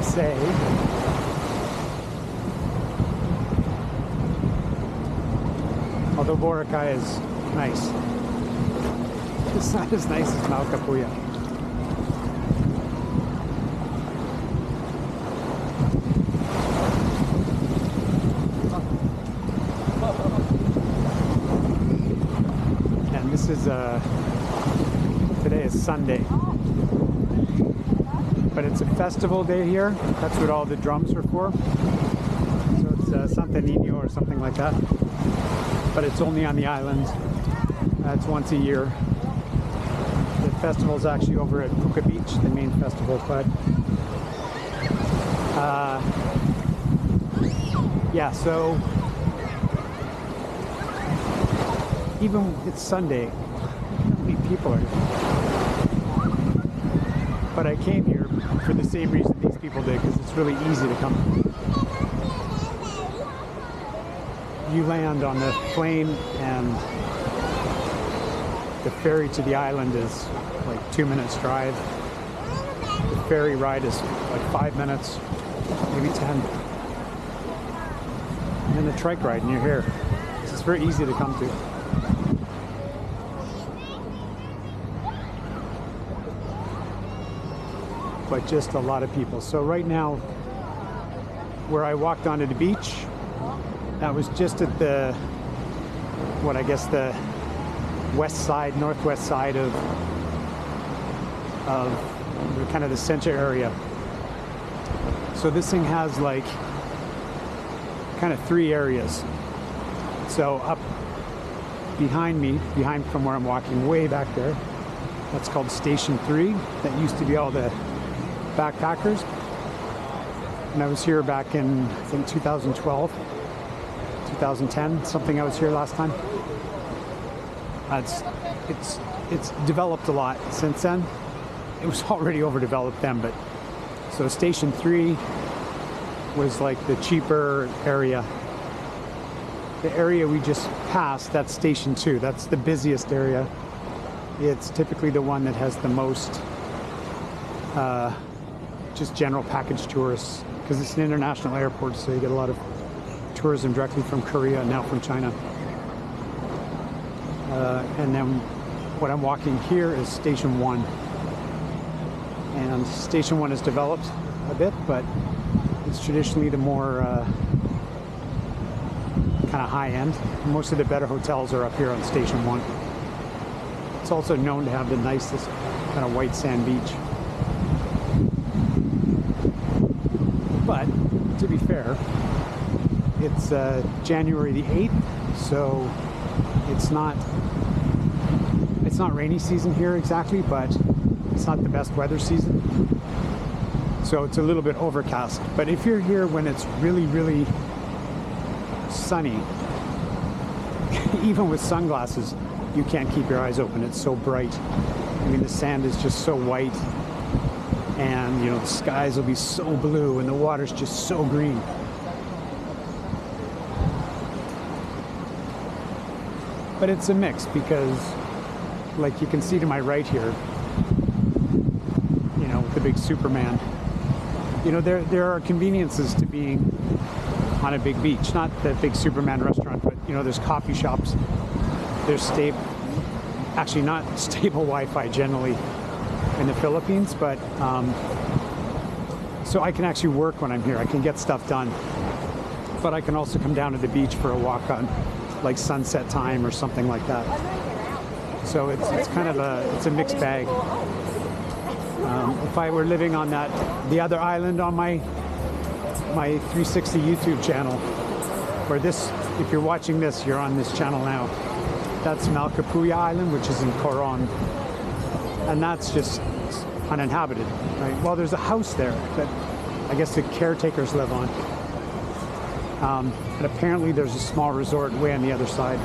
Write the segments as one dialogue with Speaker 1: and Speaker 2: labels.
Speaker 1: to say. Although Boracay is nice. It's not as nice as Malcapuya. And this is today is Sunday. But it's a festival day here. That's what all the drums are for. So it's Santa Nino or something like that. But it's only on the island. It's once a year. The festival is actually over at Boracay Beach, the main festival. But yeah, so even it's Sunday, how many people are here? But I came here for the same reason these people did, because it's really easy to come. You land on the plane and the ferry to the island is like 2 minutes drive. The ferry ride is like 5 minutes, maybe 10. And the trike ride and you're here. It's very easy to come to. But just a lot of people. So right now, where I walked onto the beach, that was just at the, what I guess the west side, northwest side of kind of the center area. So this thing has like kind of 3 areas. So up behind me, behind from where I'm walking, way back there, that's called Station 3. That used to be all the backpackers. And I was here back in, I think, 2012, 2010, something. I was here last time. It's developed a lot since then. It was already overdeveloped then, but so Station 3 was like the cheaper area. The area we just passed, that's Station 2. That's the busiest area. It's typically the one that has the most just general package tourists, because it's an international airport, so you get a lot of tourism directly from Korea and now from China. And then what I'm walking here is Station 1. And Station 1 has developed a bit, but it's traditionally the more kind of high end. Most of the better hotels are up here on Station 1. It's also known to have the nicest kind of white sand beach. But to be fair, it's January the 8th, so it's not rainy season here exactly, but it's not the best weather season. So it's a little bit overcast. But if you're here when it's really, really sunny, even with sunglasses, you can't keep your eyes open. It's so bright. I mean, the sand is just so white, and you know, the skies will be so blue and the water's just so green. But it's a mix, because like you can see to my right here, you know, with the big Superman, you know, there are conveniences to being on a big beach. Not the big Superman restaurant, but you know, there's coffee shops, there's actually not stable Wi-Fi generally in the Philippines, but so I can actually work when I'm here. I can get stuff done, but I can also come down to the beach for a walk on like sunset time or something like that. So it's kind of a mixed bag. If I were living on the other island on my 360 YouTube channel, or this, if you're watching this, you're on this channel now. That's Malcapuya Island, which is in Coron, and that's just uninhabited, right? Well, there's a house there that I guess the caretakers live on, and apparently there's a small resort way on the other side.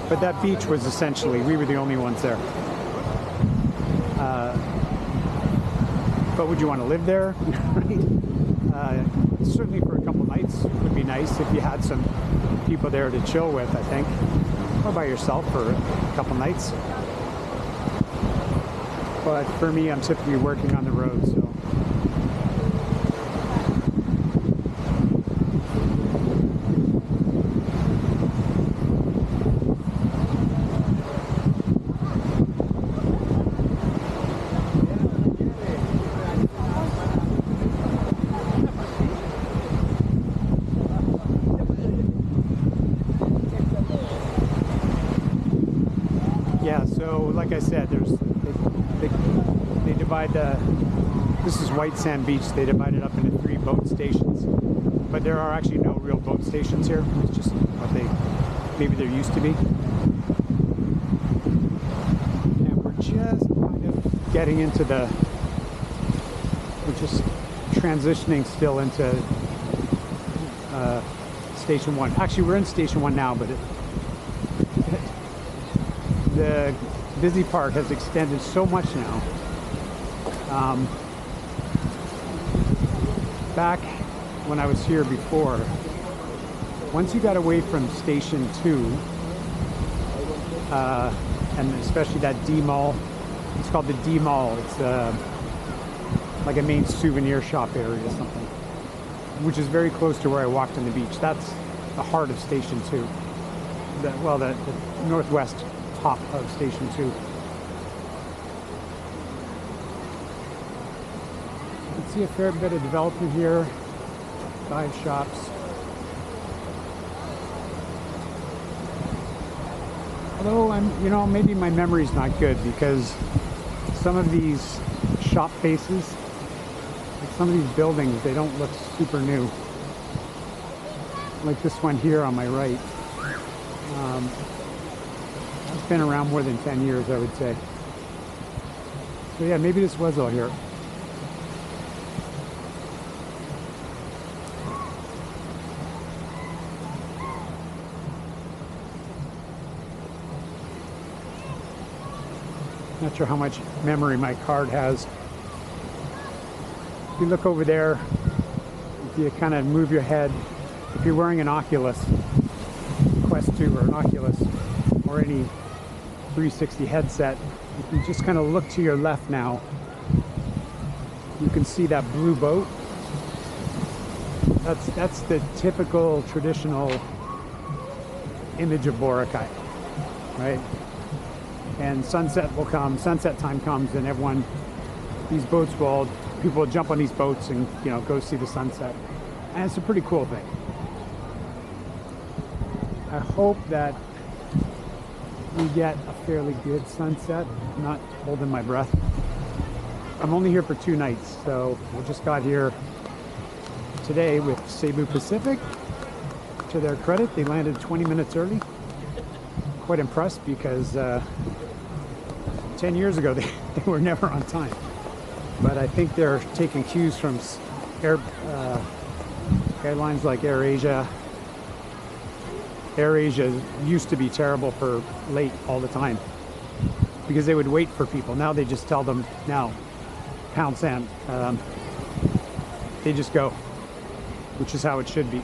Speaker 1: But that beach was essentially, we were the only ones there. But would you want to live there? Right? Certainly for a couple nights would be nice if you had some people there to chill with, I think. Or by yourself for a couple nights. But for me, I'm typically working on the road, so like I said, they divide this is White Sand Beach. They divide it up into 3 boat stations, but there are actually no real boat stations here. It's just what maybe there used to be. And we're just kind of getting into we're just transitioning still into Station 1. Actually, we're in Station 1 now, but the busy part has extended so much now. Back when I was here before, once you got away from Station 2, and especially that D Mall, it's called the D Mall. It's like a main souvenir shop area or something, which is very close to where I walked on the beach. That's the heart of Station 2. The northwest top of Station 2. You can see a fair bit of development here. 5 shops. Although maybe my memory's not good, because some of these shop faces, like some of these buildings, they don't look super new. Like this one here on my right. It's been around more than 10 years, I would say. So yeah, maybe this was all here. Not sure how much memory my card has. If you look over there, if you kind of move your head, if you're wearing an Oculus Quest 2 or an Oculus or any 360 headset, if you just kind of look to your left now, you can see that blue boat. That's the typical traditional image of Boracay, right? And sunset will come, sunset time comes, and people will jump on these boats and, go see the sunset. And it's a pretty cool thing. I hope that we get a fairly good sunset. I'm not holding my breath. I'm only here for 2 nights, so I just got here today with Cebu Pacific. To their credit, they landed 20 minutes early. Quite impressed, because 10 years ago they were never on time. But I think they're taking cues from airlines like AirAsia. AirAsia used to be terrible for late all the time, because they would wait for people. Now they just tell them, now, pound sand. They just go, which is how it should be.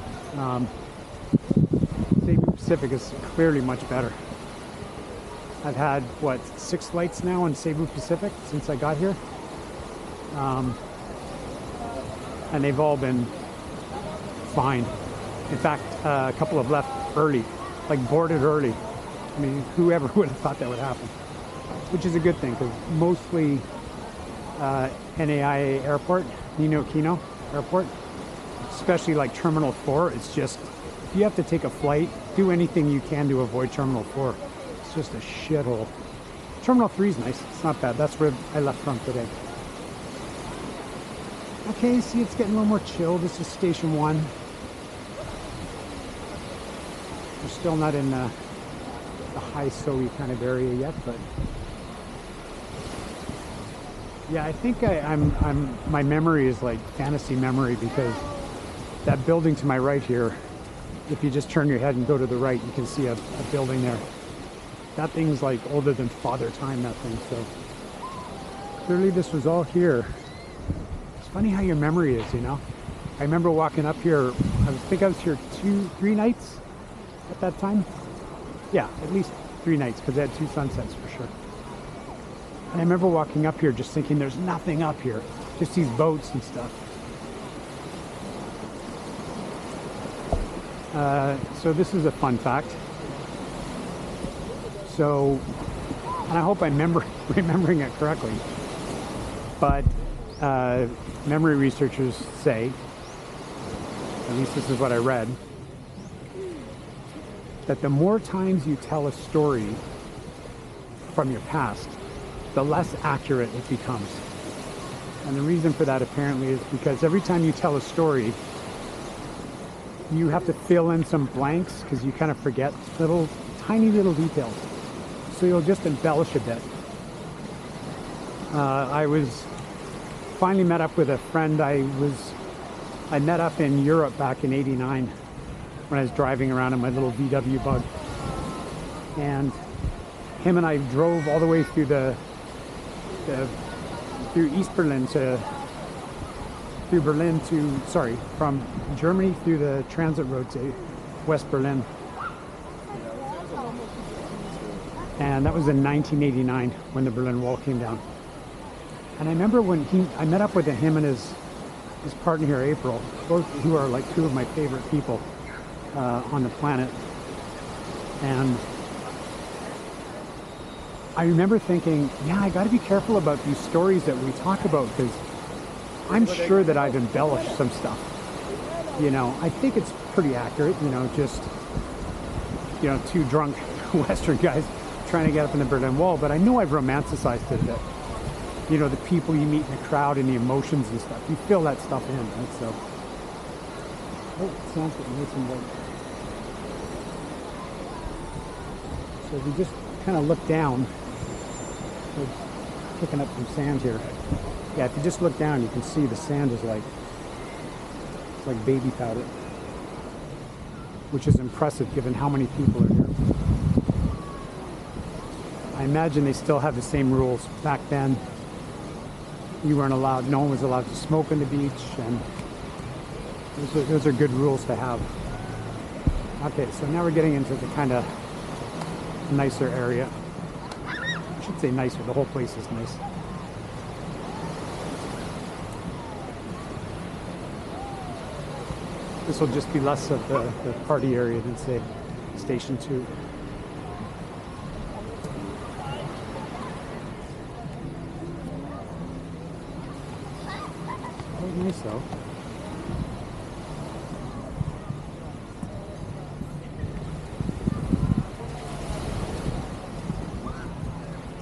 Speaker 1: Cebu Pacific is clearly much better. I've had, 6 flights now on Cebu Pacific since I got here. And they've all been fine. In fact, a couple have left early, boarded early. I mean, whoever would have thought that would happen? Which is a good thing, because mostly NAIA Airport, Nino Aquino Airport, especially like Terminal 4, it's just, if you have to take a flight, do anything you can to avoid Terminal 4. It's just a shithole. Terminal 3 is nice. It's not bad. That's where I left from today. Okay, see, it's getting a little more chill. This is Station 1. We're still not in the high SOE kind of area yet, but yeah, I think my memory is like fantasy memory, because that building to my right here, if you just turn your head and go to the right, you can see a building there. That thing's like older than Father Time, that thing. So clearly this was all here. It's funny how your memory is, I remember walking up here, I think I was here 3 nights at that time. Yeah, at least 3 nights, because I had 2 sunsets for sure. And I remember walking up here just thinking there's nothing up here, just these boats and stuff. So this is a fun fact. So, and I hope I'm remembering it correctly, but memory researchers say, at least this is what I read, that the more times you tell a story, from your past, the less accurate it becomes. And the reason for that apparently is because every time you tell a story, you have to fill in some blanks because you kind of forget tiny little details. So you'll just embellish a bit. I was finally met up with a friend I met up in Europe back in '89 when I was driving around in my little VW bug. And him and I drove all the way through through East Berlin from Germany through the transit road to West Berlin. And that was in 1989 when the Berlin Wall came down. And I remember when I met up with him and his partner here, April, both who are like two of my favorite people on the planet. And I remember thinking, yeah, I got to be careful about these stories that we talk about because I'm sure that I've embellished some stuff. You know, I think it's pretty accurate, you know, just, you know, two drunk Western guys trying to get up in the Berlin Wall, but I know I've romanticized it a bit. You know, the people you meet in the crowd and the emotions and stuff. You fill that stuff in, right? So, oh, it sounds like nice and white. So if you just kind of look down, we're picking up some sand here. Yeah, if you just look down, you can see the sand is like, it's like baby powder, which is impressive given how many people are here. I imagine they still have the same rules. Back then, you weren't allowed, no one was allowed to smoke on the beach, and those are good rules to have. Okay, so now we're getting into the kind of nicer area. I should say nicer, the whole place is nice. This will just be less of the party area than, say, Station 2. Quite nice though.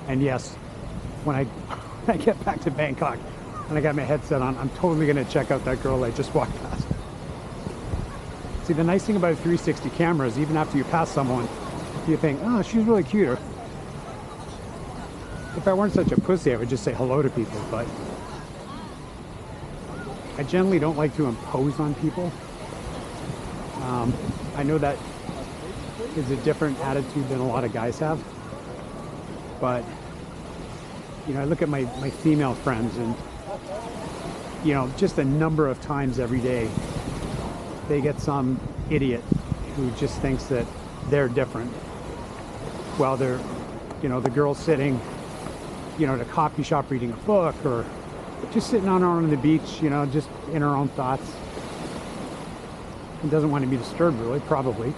Speaker 1: And yes, when I get back to Bangkok and I got my headset on, I'm totally going to check out that girl I just walked past. See, the nice thing about a 360 camera is even after you pass someone, you think, oh, she's really cute. If I weren't such a pussy, I would just say hello to people, but I generally don't like to impose on people. I know that is a different attitude than a lot of guys have, but you know, I look at my female friends and, you know, just a number of times every day, they get some idiot who just thinks that they're different. While they're, you know, the girl's sitting, you know, at a coffee shop reading a book or just sitting on the beach, you know, just in her own thoughts. And doesn't want to be disturbed really, probably.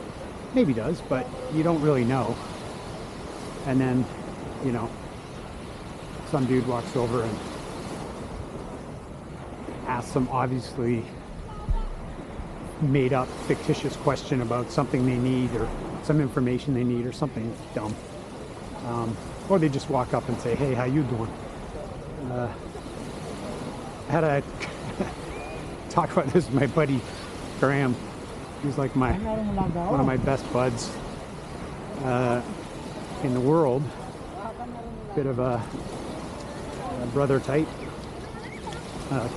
Speaker 1: Maybe does, but you don't really know. And then, you know, some dude walks over and asks some obviously made up fictitious question about something they need or some information they need or something dumb. Or they just walk up and say, hey, how you doing? I had a talk about this with my buddy Graham. He's like one of my best buds in the world. Bit of a brother type,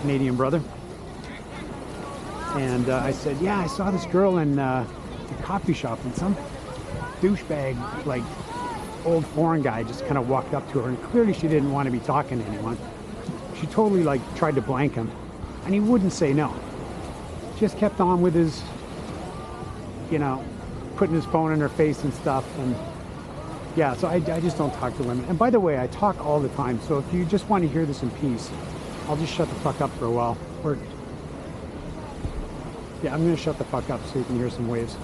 Speaker 1: Canadian brother. And I said, yeah, I saw this girl in the coffee shop and some douchebag, like old foreign guy, just kind of walked up to her and clearly she didn't want to be talking to anyone. She totally like tried to blank him and he wouldn't say no. Just kept on with his, you know, putting his phone in her face and stuff. And yeah, so I just don't talk to women. And by the way, I talk all the time. So if you just want to hear this in peace, I'll just shut the fuck up for a while. Yeah, I'm going to shut the fuck up so you can hear some waves.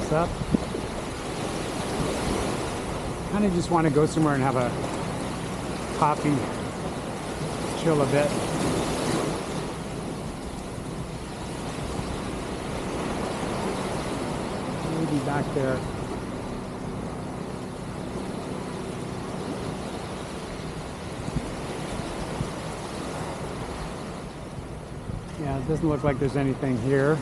Speaker 1: this up. Kind of just want to go somewhere and have a coffee, chill a bit. Maybe back there. Yeah, it doesn't look like there's anything here.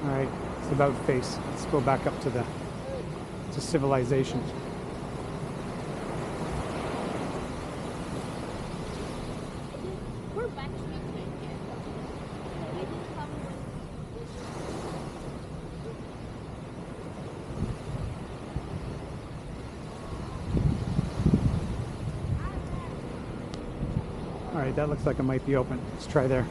Speaker 1: All right, it's about face. Let's go back up to civilization. All right, that looks like it might be open. Let's try there.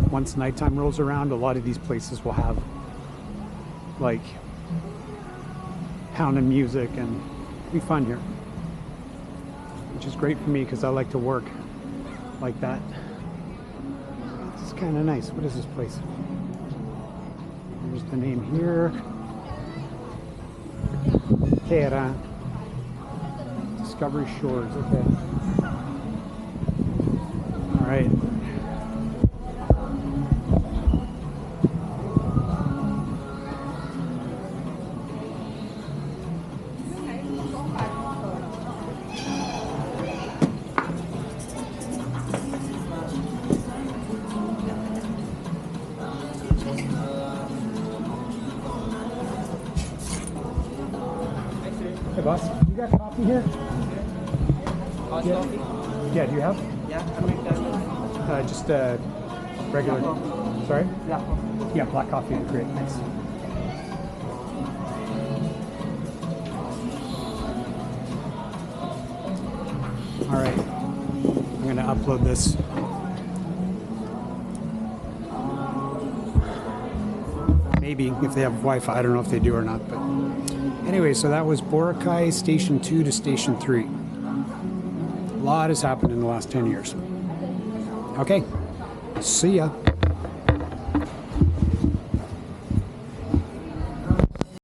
Speaker 1: Once nighttime rolls around, a lot of these places will have like pounding music and be fun here, which is great for me because I like to work like that. It's kind of nice. What is this place? There's the name here. Terra. Discovery Shores. Okay. All right. Hey boss, you got coffee here?
Speaker 2: Hot
Speaker 1: Yeah.
Speaker 2: coffee?
Speaker 1: Yeah, do you have?
Speaker 2: Yeah, I make that.
Speaker 1: Just regular. Sorry?
Speaker 2: Yeah.
Speaker 1: Yeah, black coffee. Great, thanks. All right, I'm gonna upload this. Maybe if they have Wi-Fi. I don't know if they do or not, but anyway, so that was Boracay Station 2 to Station 3. A lot has happened in the last 10 years. Okay, see ya.